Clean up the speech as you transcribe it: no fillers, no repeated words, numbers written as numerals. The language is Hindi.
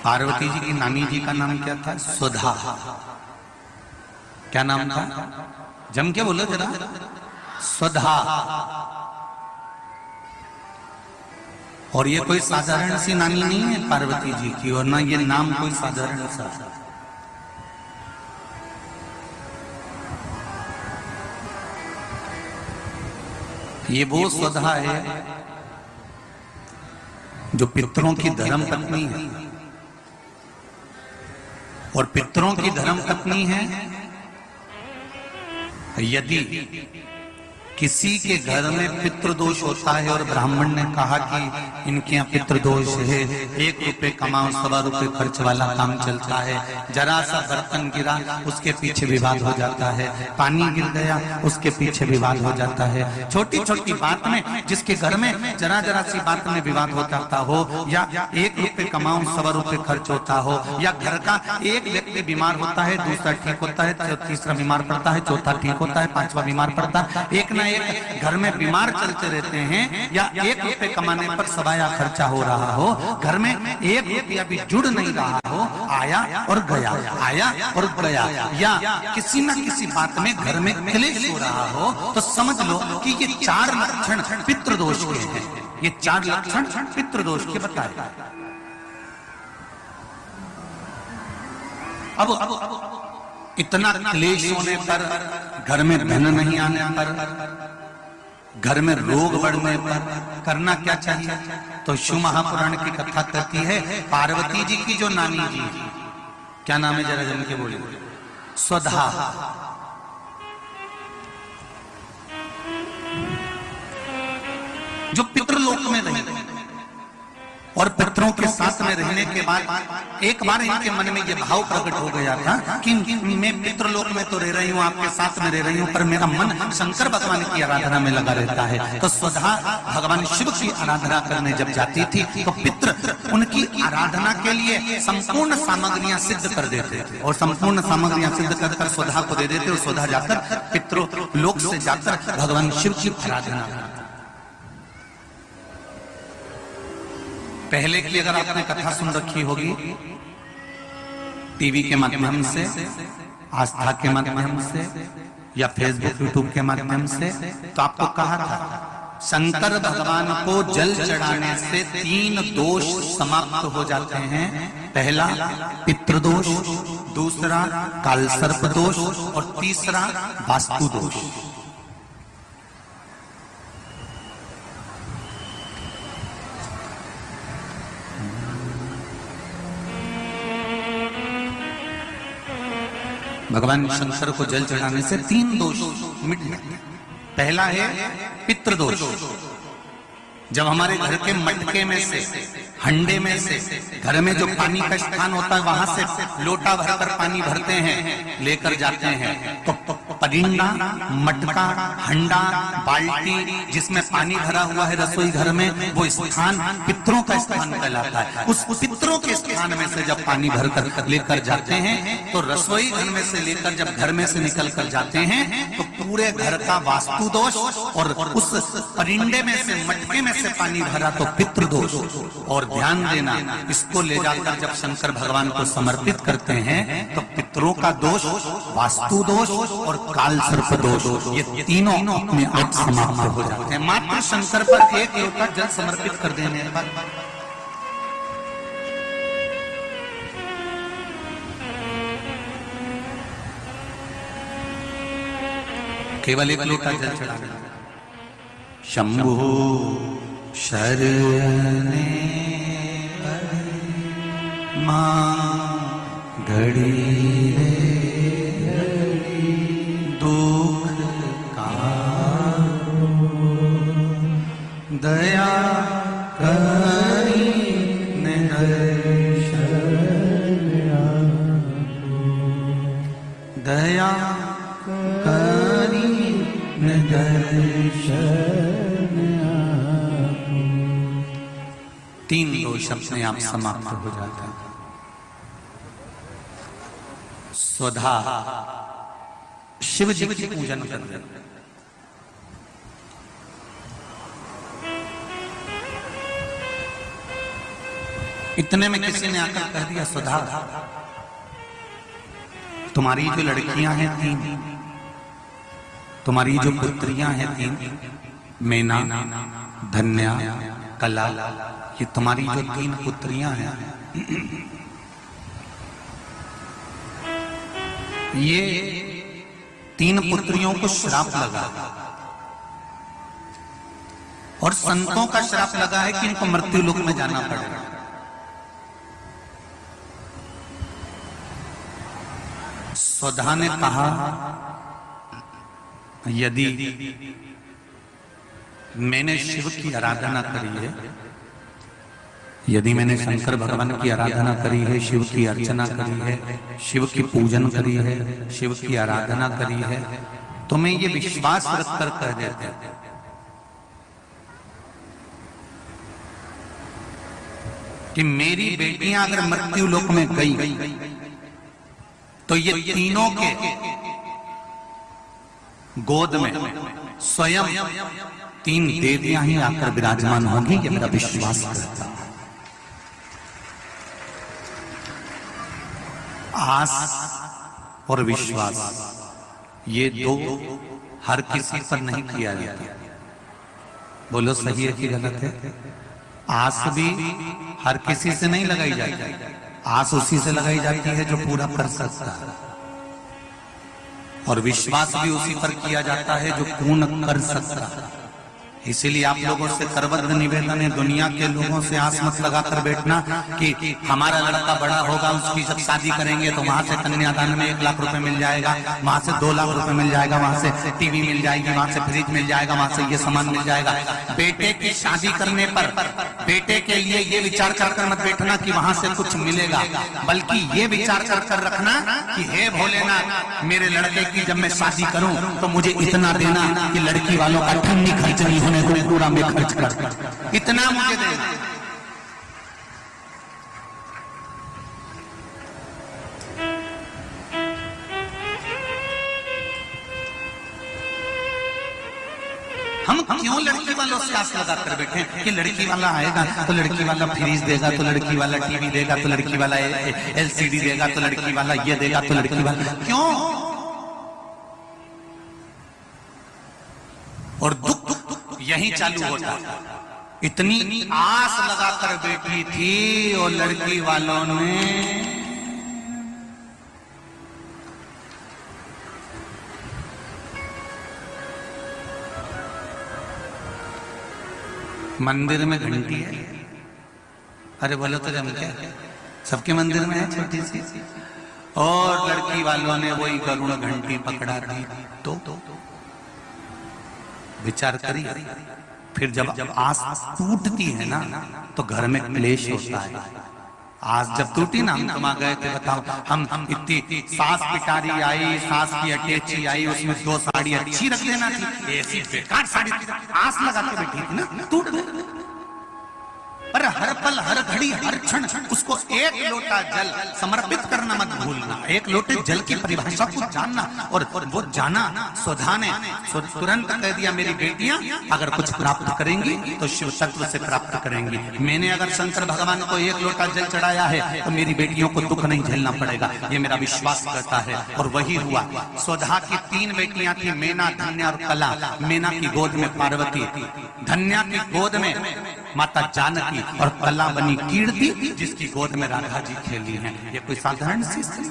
पार्वती जी की नानी जी का नाम क्या था? सुधा। क्या नाम था? जम के बोलो जरा। सुधा। और ये कोई साधारण सी नानी नहीं है पार्वती जी की, और ना ये नाम कोई साधारण सा। ये वो सुधा है जो पितरों की धर्म पत्नी है, और पितरों की धर्म पत्नी है यदि किसी के घर में पितृदोष होता है और ब्राह्मण ने कहा कि इनके यहाँ पितृदोष है, 1 रुपए कमाओ 1.25 रुपए खर्च वाला काम चलता है, जरा सा बर्तन गिरा उसके पीछे विवाद हो जाता है, पानी गिर गया उसके पीछे विवाद हो जाता है, छोटी छोटी बात में जिसके घर में जरा जरा सी बात में विवाद हो जाता हो, या 1 रुपए कमाओ 1.25 रुपए खर्च होता हो, या घर का एक व्यक्ति बीमार होता है, दूसरा ठीक होता है, तीसरा बीमार पड़ता है, चौथा ठीक होता है, 5वां बीमार पड़ता है, एक ना एक घर में बीमार चलते रहते हैं, या 1 रुपए कमाने पर सवाया खर्चा हो रहा हो, घर में 1 रुपया भी जुड़ नहीं रहा हो, आया और गया, आया और गया, या किसी न किसी बात में घर में क्लेश हो रहा हो, तो समझ लो कि ये 4 लक्षण पितृदोष के हैं। ये 4 लक्षण पितृदोष के बताए। अब इतना क्लेश होने पर, घर में धन नहीं आने पर, घर में रोग बढ़ने पर करना क्या चाहिए? तो शिव महापुराण की कथा कहती है पार्वती जी की जो नानी जी, क्या नाम है जरा जम के बोलिए? सुधा। जो पितृलोक में रही और पितरों के साथ में रहने के बाद एक बार इनके मन में यह भाव प्रकट हो गया था कि मैं पितृलोक में तो रह रही हूँ, आपके साथ में रह रही हूँ, पर मेरा मन शंकर भगवान की आराधना में लगा रहता है। तो सुधा भगवान शिव की आराधना करने जब जाती थी तो पितृ उनकी आराधना के लिए संपूर्ण सामग्रियां सिद्ध कर देते थे, और संपूर्ण सामग्रियां सिद्ध कर सुधा को दे देते, और सुधा जाकर पितृलोक से जाकर भगवान शिव की आराधना। पहले की अगर आपने कथा सुन रखी होगी टीवी के माध्यम से, आस्था के माध्यम से, या फेसबुक यूट्यूब के माध्यम से, तो आपको कहा था शंकर भगवान को जल चढ़ाने से 3 दोष समाप्त हो जाते हैं। पहला पितृदोष, दूसरा कालसर्प दोष, और तीसरा वास्तु दोष। भगवान शंकर को जल चढ़ाने से 3 दोष मिट जाते। पहला है पितृदोष। जब हमारे घर के मटके में से, हंडे में से, घर में जो पानी का स्थान होता है वहां से लोटा भरकर पानी भरते हैं, लेकर जाते हैं, तो परिंदा, मटका, हंडा, बाल्टी जिसमें पानी भरा हुआ है रसोई घर में, वो स्थान पितरों का स्थान कहलाता है। उस पितरों के स्थान में से जब पानी भरकर लेकर जाते हैं, तो रसोई घर में से लेकर जब घर में से निकल कर जाते हैं, तो पूरे घर का वास्तु दोष, और उस परिंदे में से, मटके में से पानी भरा तो पितृदोष। और ध्यान देना, इसको ले जाकर जब शंकर भगवान को समर्पित करते हैं तो पितरों का दोष, वास्तु दोष और काल सर्प दोष, ये तीनों अपने आप समाप्त हो जाते हैं मात्र शंकर पर 1 लोटा जल समर्पित कर देने पर। केवल 1 लोटा जल चढ़ाना। शंभु शरणे मां घड़ी दुख कारो, दया करी निदर्शन, दया करी निदर्शन। 3 दोष अपने आप समाप्त हो जाता है। सुधा शिव जी की पूजन कर रहे हैं। इतने में किसी ने आकर कह दिया, सुधा तुम्हारी जो लड़कियां हैं 3, तुम्हारी जो पुत्रियां हैं 3, मेना, धन्या, कला, ये तुम्हारी जो 3 पुत्रियां हैं, ये 3 पुत्रियों को श्राप लगा और संतों का श्राप लगा है कि इनको मृत्यु लोक में जाना पड़ेगा। सुधा ने कहा, यदि मैंने शिव की आराधना करी है, यदि मैंने शंकर भगवान की आराधना करी है, शिव की अर्चना करी है, शिव की पूजन करी है, शिव की आराधना करी है, तो मैं ये विश्वास रखकर कह देते हैं कि मेरी बेटियां अगर मृत्यु लोक में गई तो ये तीनों के गोद में स्वयं 3 देवियां ही आकर विराजमान होंगी। ये मेरा विश्वास करता। आस और विश्वास ये 2 हर किसी पर नहीं किया जाता। बोलो सही है कि गलत है? आस भी हर किसी से नहीं लगाई जाती। आस उसी से लगाई जाती है जो पूरा कर सकता है, और विश्वास भी उसी पर किया जाता है जो पूर्ण कर सकता है। इसीलिए आप लोगों से करबद्ध निवेदन है, दुनिया के लोगों से आस मत लगाकर बैठना कि हमारा लड़का बड़ा होगा, उसकी जब शादी करेंगे तो वहां से कन्यादान में 1 लाख रुपए मिल जाएगा, वहां से 2 लाख रुपए मिल जाएगा, वहां से टीवी मिल जाएगी, वहां से फ्रिज मिल जाएगा, वहां से ये सामान मिल जाएगा। बेटे की शादी करने पर बेटे के लिए ये विचार कर मत बैठना कि वहां से कुछ मिलेगा, बल्कि ये विचार कर रखना कि हे भोलेनाथ, मेरे लड़के की जब मैं शादी करूं तो मुझे इतना देना कि लड़की वालों का ठंडी खर्च नहीं होने को पूरा में खर्च कर, इतना मुझे दे। हम क्यों लड़की वालों से आस लगाकर बैठे कि लड़की वाला आएगा तो लड़की वाला फ्रिज देगा, तो लड़की वाला टीवी देगा, तो लड़की वाला LCD देगा, तो लड़की वाला ये देगा, तो लड़की वाला क्यों? और दुख यही चालू होता। इतनी आस लगाकर बैठी थी और लड़की वालों ने मंदिर में घंटी है, अरे बोलो तो जम क्या, सबके मंदिर में है छोटी सी, और लड़की वालों ने वही गरुड़ घंटी पकड़ा दी। तो विचार करिए, फिर जब आस टूटती है ना तो घर में क्लेश होता है। आस जब टूटी ना, हम तुम आ गए थे, बताओ, हम इतनी सास पिटारी आई, सास की अटैची आई, उसमें 2 साड़ी अच्छी रख देना थी, ऐसी बेकार साड़ी आस लगा के बैठी थी ना, टूट गई। पर हर पल, हर घड़ी, हर क्षण उसको 1 लोटा जल समर्पित करना मत भूलना। 1 लोटे जल की परिभाषा को जानना, और वो जाना सुधा ने तुरंत कह दिया, मेरी बेटियां अगर कुछ प्राप्त करेंगी तो शिव तत्व से प्राप्त करेंगी। मैंने अगर शंकर भगवान को 1 लोटा जल चढ़ाया है तो मेरी बेटियों को दुख नहीं झेलना पड़ेगा, ये मेरा विश्वास करता है। और वही हुआ। सुधा की 3 बेटियां थी, मेना, धन्या और कला। मेना की गोद में पार्वती, धन्या की गोद में माता जानकी, और कला बनी कीर्ति जिसकी गोद में राधा जी खेली हैं। ये कोई साधारण सी स्त्री